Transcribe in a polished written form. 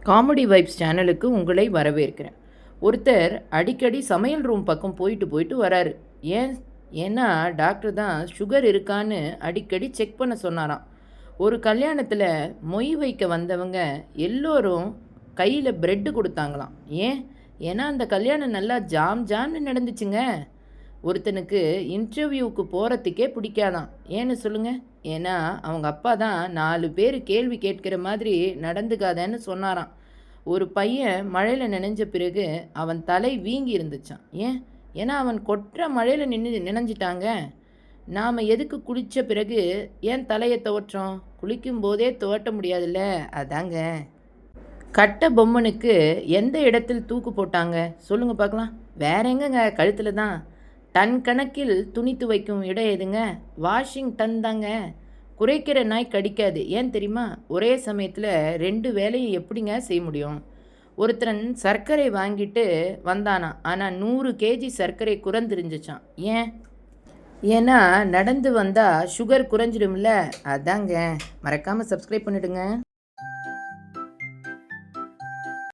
Comedy vibes சேனலுக்கு உங்களை வரவேற்கிறேன். ஒருத்தர் அடிக்கடி சமையல் ரூம் பக்கம் போயிட்டு போயிட்டு வராரு. ஏன் ஏன்னா டாக்டர் தான் சுகர் இருக்கான்னு அடிக்கடி செக் பண்ண சொன்னாராம். ஒரு கல்யாணத்தில் மொய் வைக்க வந்தவங்க எல்லோரும் கையில் பிரெட்டு கொடுத்தாங்களாம். ஏன்? ஏன்னா அந்த கல்யாணம் நல்லா ஜாம் ஜாம்னு நடந்துச்சுங்க. ஒருத்தனுக்கு இன்டர்வியூவுக்கு போகிறதுக்கே பிடிக்காதான். ஏன்னு சொல்லுங்கள்? ஏன்னா அவங்க அப்பா தான் 4 பேர் கேள்வி கேட்கிற மாதிரி நடந்துக்காதேன்னு சொன்னாராம். ஒரு பையன் மழையில் நனைஞ்ச பிறகு அவன் தலை வீங்கி இருந்துச்சான். ஏன்? ஏன்னா அவன் கொட்டுற மழையில் நினைஞ்சிட்டாங்க. நாம் எதுக்கு குளித்த பிறகு ஏன் தலையை துவற்றோம்? குளிக்கும் போதே துவட்ட முடியாதுல்ல, அதாங்க. கட்ட பொம்மனுக்கு எந்த இடத்தில் தூக்கு போட்டாங்க சொல்லுங்கள் பார்க்கலாம்? வேற எங்கங்க, கழுத்தில் தான். டன் கணக்கில் துணி துவைக்கும் இடம் எதுங்க? வாஷிங்டன் தாங்க. குறைக்கிற நாய் கடிக்காது. ஏன் தெரியுமா? ஒரே சமயத்தில் 2 வேலையும் எப்படிங்க செய்ய முடியும்? ஒருத்தன் சர்க்கரை வாங்கிட்டு வந்தானா, ஆனால் 100 கேஜி சர்க்கரை குறைஞ்சிருந்துச்சான். ஏன்? ஏன்னா நடந்து வந்தால் சுகர் குறைஞ்சிடும்ல, அதாங்க. மறக்காமல் சப்ஸ்கிரைப் பண்ணிவிடுங்க.